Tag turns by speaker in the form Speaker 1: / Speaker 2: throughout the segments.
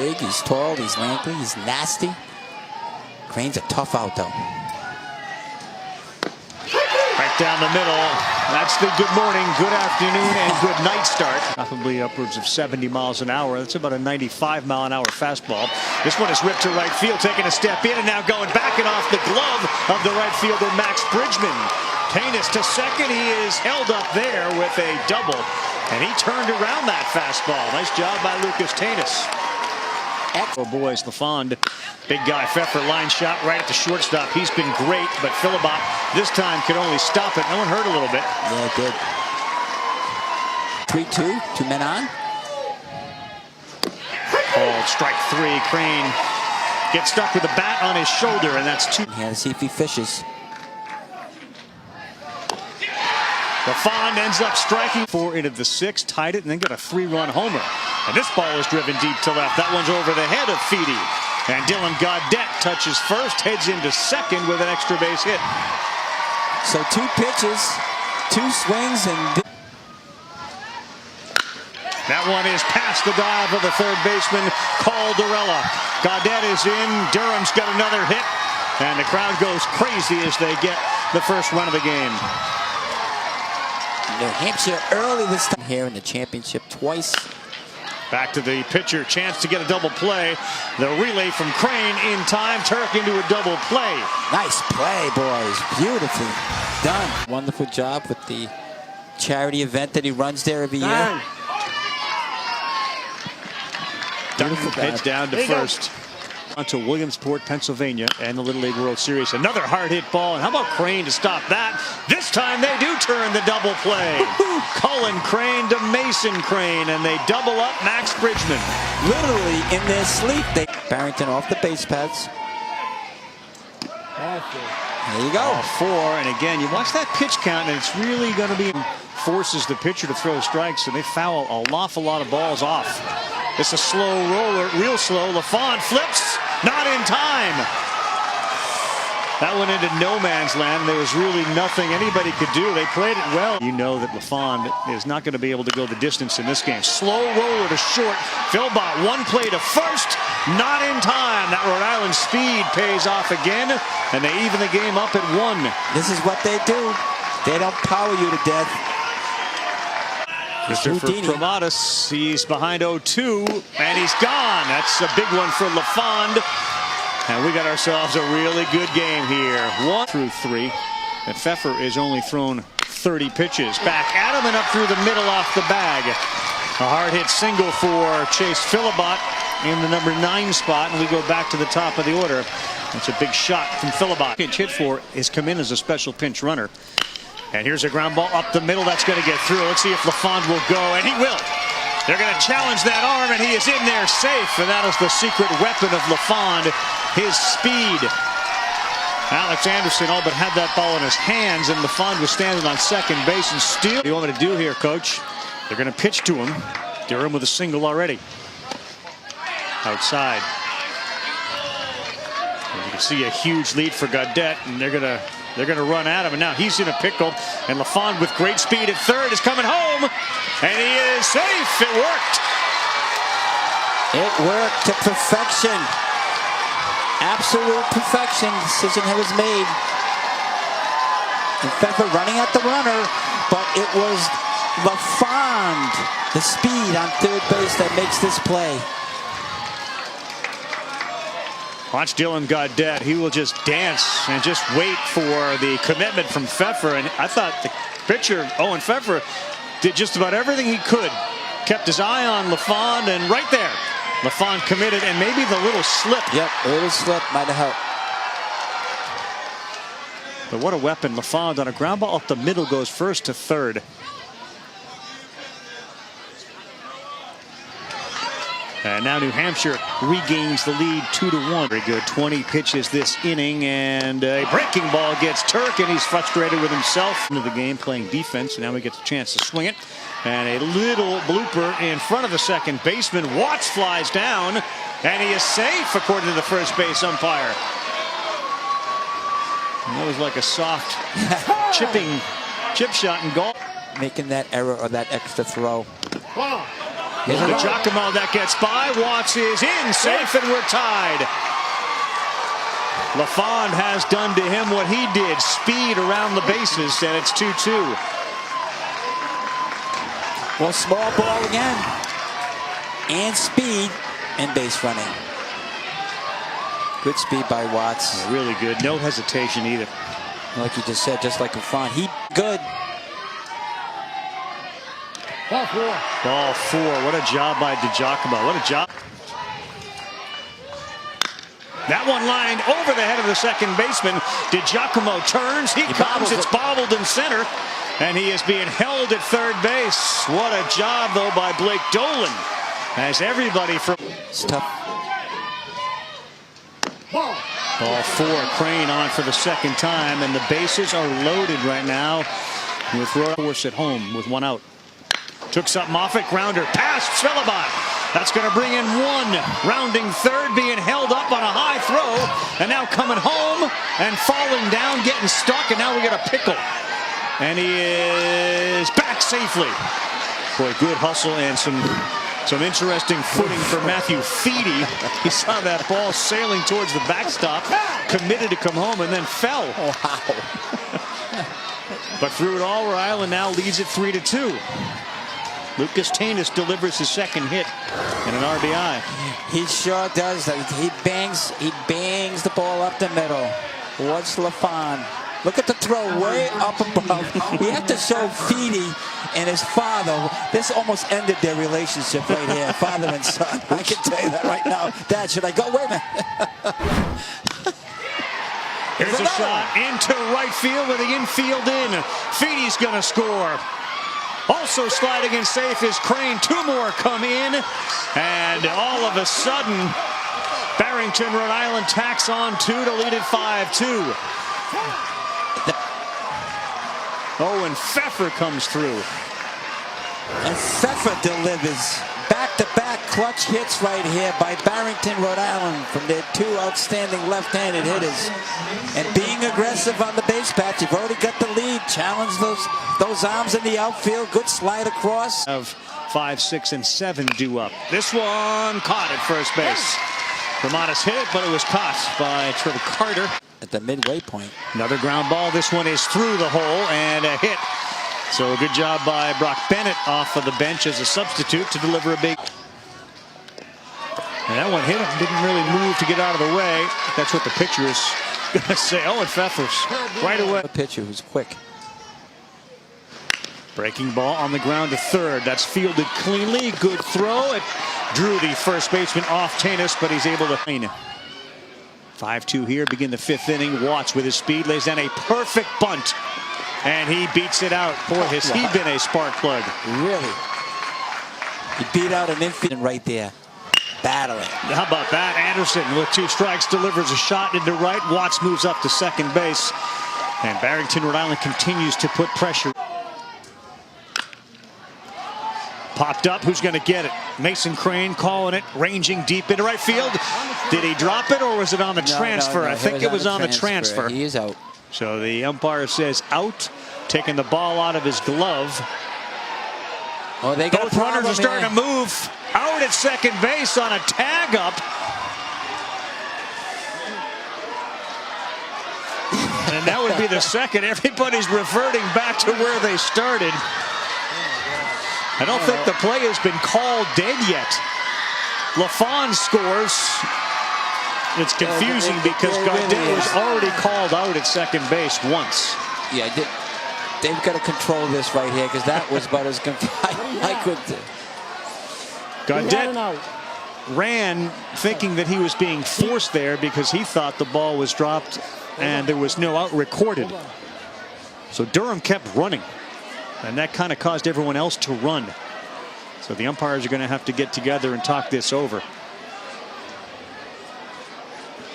Speaker 1: big, he's tall, he's lanky, he's nasty. Crane's a tough out, though.
Speaker 2: Right down the middle. That's the good morning, good afternoon, and good night start. Probably upwards of 70 miles an hour. That's about a 95-mile-an-hour fastball. This one is ripped to right field, taking a step in, and now going back and off the glove of the right fielder, Max Bridgman. Tanis to second. He is held up there with a double, and he turned around that fastball. Nice job by Lucas Tanis. Oh, boys, LaFond, big guy. Pfeffer line shot right at the shortstop. He's been great, but Philibot this time could only stop it. No one hurt a little bit.
Speaker 1: Yeah, it did. 3-2, 2 men on.
Speaker 2: Called strike three. Crane gets stuck with the bat on his shoulder, and that's two.
Speaker 1: Yeah, to see if he fishes.
Speaker 2: LaFond ends up striking 4 into the 6, tied it, and then got a 3-run homer. And this ball is driven deep to left. That one's over the head of Feedy. And Dylan Gaudette touches first, heads into second with an extra base hit.
Speaker 1: So 2 pitches, 2 swings, and
Speaker 2: that one is past the dive of the third baseman, Caldarella. Gaudette is in. Durham's got another hit. And the crowd goes crazy as they get the first run of the game.
Speaker 1: New Hampshire early this time here in the championship twice.
Speaker 2: Back to the pitcher, chance to get a double play. The relay from Crane in time, Turk into a double play.
Speaker 1: Nice play, boys. Beautifully done. Wonderful job with the charity event that he runs there every year.
Speaker 2: Beautiful pitch down to first. On to Williamsport, Pennsylvania, and the Little League World Series. Another hard hit ball, and how about Crane to stop that? This time they do turn the double play. Cullen Crane to Mason Crane, and they double up Max Bridgman.
Speaker 1: Literally in their sleep. Barrington off the base pads. There you go.
Speaker 2: All 4, and again, you watch that pitch count, and it's really going to be forces the pitcher to throw strikes, and they foul an awful lot of balls off. It's a slow roller, real slow. LaFond flips, not in time. That went into no man's land. There was really nothing anybody could do. They played it well. You know that LaFond is not going to be able to go the distance in this game. Slow roller to short. Philbot, one play to first, not in time. That Rhode Island speed pays off again, and they even the game up at 1.
Speaker 1: This is what they do. They don't power you to death.
Speaker 2: Christopher Promatis, he's behind 0-2, and he's gone. That's a big one for LaFond. And we got ourselves a really good game here. 1 through 3. And Pfeffer is only thrown 30 pitches. Back at him and up through the middle off the bag. A hard hit single for Chase Philibot in the number 9 spot, and we go back to the top of the order. That's a big shot from Philibot. Pinch hit for is come in as a special pinch runner. And here's a ground ball up the middle. That's going to get through. Let's see if LaFond will go, and he will. They're going to challenge that arm, and he is in there safe. And that is the secret weapon of LaFond, his speed. Alex Anderson all but had that ball in his hands, and LaFond was standing on second base and still. What do you want me to do here, Coach? They're going to pitch to him. Durham with a single already. Outside. And you can see a huge lead for Gaudette, and they're going to run at him, and now he's in a pickle. And LaFond with great speed at third is coming home, and he is safe. It worked.
Speaker 1: It worked to perfection. Absolute perfection. Decision was made. And Pfeffer running at the runner, but it was LaFond, the speed on third base, that makes this play.
Speaker 2: Watch Dylan Gaudette. He will just dance and just wait for the commitment from Pfeffer. And I thought the pitcher, Owen Pfeffer, did just about everything he could. Kept his eye on LaFond, and right there, LaFond committed, and maybe the little slip.
Speaker 1: Yep, a little slip might have helped.
Speaker 2: But what a weapon. LaFond on a ground ball up the middle goes first to third. And now New Hampshire regains the lead 2-1. Very good. 20 pitches this inning, and a breaking ball gets Turk, and he's frustrated with himself. Into the game playing defense, and now he gets a chance to swing it. And a little blooper in front of the second baseman. Watts flies down, and he is safe according to the first base umpire. And that was like a soft chip shot in golf.
Speaker 1: Making that error or that extra throw. Here's a
Speaker 2: Giacomo that gets by. Watts is in, safe, and we're tied. LaFond has done to him what he did, speed around the bases, and it's 2-2.
Speaker 1: Well, small ball again. And speed and base running. Good speed by Watts.
Speaker 2: Really good. No hesitation either.
Speaker 1: Like you just said, just like LaFond. He good.
Speaker 3: Ball four.
Speaker 2: Ball four. What a job by DiGiacomo. What a job. That one lined over the head of the second baseman. DiGiacomo turns. He comes. It's bobbled in center. And he is being held at third base. What a job, though, by Blake Dolan. As everybody from...
Speaker 1: It's tough.
Speaker 2: Ball four. Crane on for the second time. And the bases are loaded right now with Rhode force at home with one out. Took something off it. Grounder past Philibot. That's going to bring in one. Rounding third, being held up on a high throw. And now coming home and falling down, getting stuck. And now we got a pickle. And he is back safely. Boy, good hustle and some interesting footing for Matthew Feedy. He saw that ball sailing towards the backstop, committed to come home, and then fell.
Speaker 1: Oh, wow.
Speaker 2: But through it all, Rhode Island now leads it 3-2. Lucas Tanis delivers his second hit and an RBI.
Speaker 1: He sure does. He bangs the ball up the middle. What's LaFond? Look at the throw way up above. We have to show Feedy and his father. This almost ended their relationship right here, father and son. I can tell you that right now. Dad, should I go? Wait a minute.
Speaker 2: Here's a shot into right field with the infield in. Feedy's going to score. Also sliding in safe is Crane. Two more come in. And all of a sudden, Barrington, Rhode Island tacks on two to lead it 5-2. Oh, and Pfeffer comes through.
Speaker 1: And Pfeffer delivers back-to-back clutch hits right here by Barrington, Rhode Island from their two outstanding left-handed hitters. And being aggressive on the base path, you've already got the lead. Challenge those arms in the outfield. Good slide across.
Speaker 2: Of 5, 6, and 7 due up. This one caught at first base. Romanis hit it, but it was caught by Trevor Carter.
Speaker 1: At the midway point.
Speaker 2: Another ground ball. This one is through the hole and a hit. So a good job by Brock Bennett off of the bench as a substitute to deliver a big. And that one hit him. Didn't really move to get out of the way. That's what the pitcher is going to say. Oh, and Pfeffers right away.
Speaker 1: A pitcher who's quick.
Speaker 2: Breaking ball on the ground to third. That's fielded cleanly. Good throw. It drew the first baseman off Tanis, but he's able to. 5-2 here, begin the fifth inning. Watts with his speed lays down a perfect bunt. And he beats it out. Boy, has he been a spark plug.
Speaker 1: Really. He beat out an infield right there. Battling.
Speaker 2: How about that? Anderson with 2 strikes delivers a shot into right. Watts moves up to second base. And Barrington, Rhode Island continues to put pressure. Popped up. Who's going to get it? Mason Crane calling it, ranging deep into right field. Did he drop it or was it on the transfer?
Speaker 1: No,
Speaker 2: I think it was on the transfer.
Speaker 1: He is out.
Speaker 2: So the umpire says out, taking the ball out of his glove.
Speaker 1: Oh, they got
Speaker 2: both runners are starting to move out at second base on a tag up. And that would be the second. Everybody's reverting back to where they started. I don't think the play has been called dead yet. LaFond scores. It's confusing because Gaudet was already called out at second base once.
Speaker 1: Yeah, they've got to control this right here because that was about as I could do.
Speaker 2: Gaudet ran thinking that he was being forced there because he thought the ball was dropped and there was no out recorded. So Durham kept running. And that kind of caused everyone else to run. So the umpires are going to have to get together and talk this over.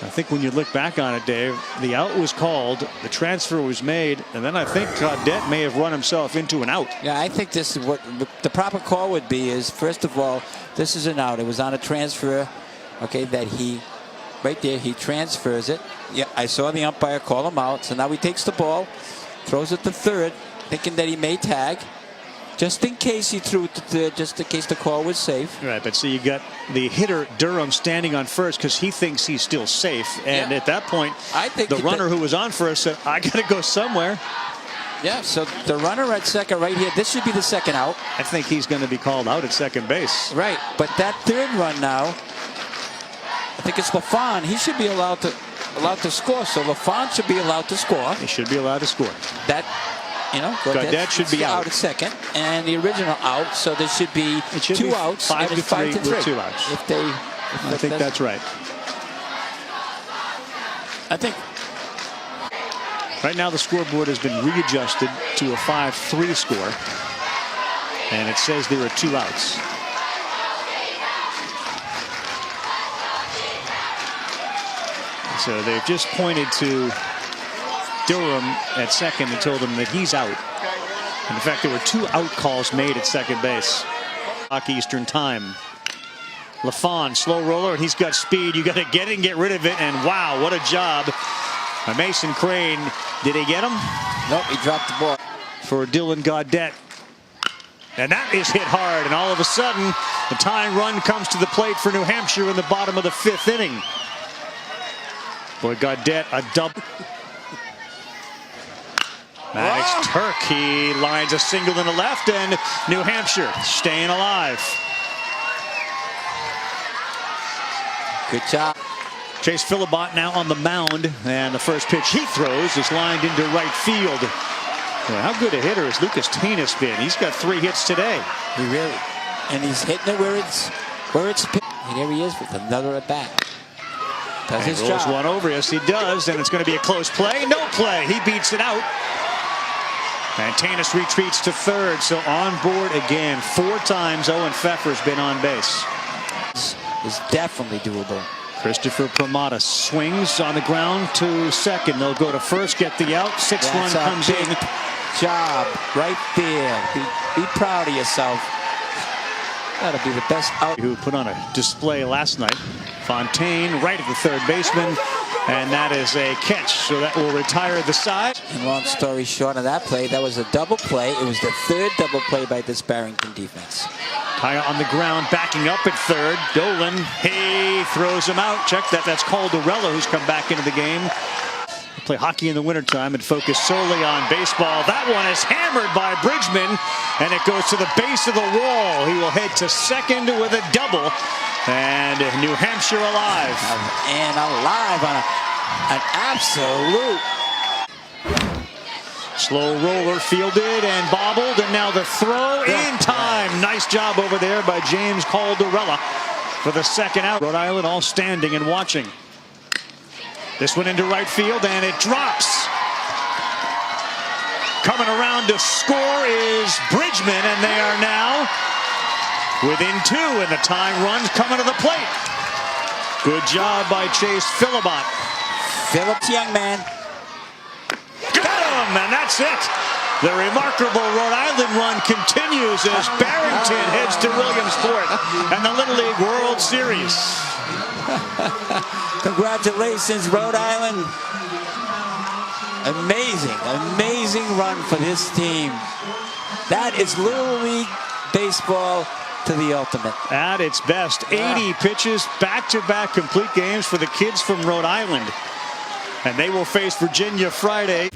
Speaker 2: I think when you look back on it, Dave, the out was called, the transfer was made, and then I think Gaudet may have run himself into an out.
Speaker 1: Yeah, I think this is what the proper call would be is, first of all, this is an out. It was on a transfer, okay, that he, right there, he transfers it. Yeah, I saw the umpire call him out, so now he takes the ball, throws it to third, thinking that he may tag. Just in case he threw it, just in case the call was safe.
Speaker 2: Right, but so you got the hitter Durham standing on first because he thinks he's still safe. And at that point,
Speaker 1: I think
Speaker 2: the runner who was on first said, I got to go somewhere.
Speaker 1: Yeah, so the runner at second right here, this should be the second out.
Speaker 2: I think he's going to be called out at second base.
Speaker 1: Right, but that third run now, I think it's LaFawn. He should be allowed to score. So LaFawn should be allowed to score.
Speaker 2: He should be allowed to score.
Speaker 1: That, you know,
Speaker 2: Gaudette should be out
Speaker 1: at second, and the original out. So there should be two outs.
Speaker 2: 5-3 with 2 outs.
Speaker 1: I
Speaker 2: think that's right.
Speaker 1: I think.
Speaker 2: Right now the scoreboard has been readjusted to a 5-3 score. And it says there are 2 outs. So they've just pointed to Durham at second and told him that he's out. And in fact, there were 2 out calls made at second base. Eastern time. LaFawn, slow roller, and he's got speed. You got to get it and get rid of it. And wow, what a job by Mason Crane. Did he get him?
Speaker 1: Nope, he dropped the ball.
Speaker 2: For Dylan Gaudette. And that is hit hard. And all of a sudden, the tying run comes to the plate for New Hampshire in the bottom of the 5th inning. Boy, Gaudette, a double. Maddox Turk, he lines a single in the left, and New Hampshire staying alive.
Speaker 1: Good job.
Speaker 2: Chase Philibot now on the mound, and the first pitch he throws is lined into right field. Well, how good a hitter has Lucas Tanis been? He's got 3 hits today.
Speaker 1: He really, and he's hitting it where it's pitched. And here he is with another at bat. Does his
Speaker 2: rolls
Speaker 1: job.
Speaker 2: One over, yes he does, and it's going to be a close play. No play, he beats it out. And Tanis retreats to third, so on board again. 4 times Owen Pfeffer's been on base.
Speaker 1: Is definitely doable.
Speaker 2: Christopher Pramada swings on the ground to second. They'll go to first, get the out. 6-1 comes in.
Speaker 1: Job right there. Be proud of yourself. That'll be the best out.
Speaker 2: Who put on a display last night. Fontaine right at the third baseman, and that is a catch, so that will retire the side.
Speaker 1: And long story short on that play, that was a double play. It was the 3rd double play by this Barrington defense.
Speaker 2: Kaya on the ground, backing up at third. Dolan, he throws him out. Check that. That's Caldarella, who's come back into the game. Play hockey in the wintertime and focus solely on baseball. That one is hammered by Bridgman, and it goes to the base of the wall. He will head to second with a double, and New Hampshire alive.
Speaker 1: And alive on an absolute.
Speaker 2: Slow roller fielded and bobbled, and now the throw in time. Nice job over there by James Caldarella for the second out. Rhode Island all standing and watching. This one into right field, and it drops. Coming around to score is Bridgman, and they are now within 2, and the tying run's coming to the plate. Good job by Chase Philibot.
Speaker 1: Phillips, young man.
Speaker 2: Got him, and that's it. The remarkable Rhode Island run continues as Barrington heads to Williamsport and the Little League World Series.
Speaker 1: Congratulations, Rhode Island. Amazing run for this team. That is Little League baseball to the ultimate.
Speaker 2: At its best, 80 pitches, back-to-back complete games for the kids from Rhode Island. And they will face Virginia Friday.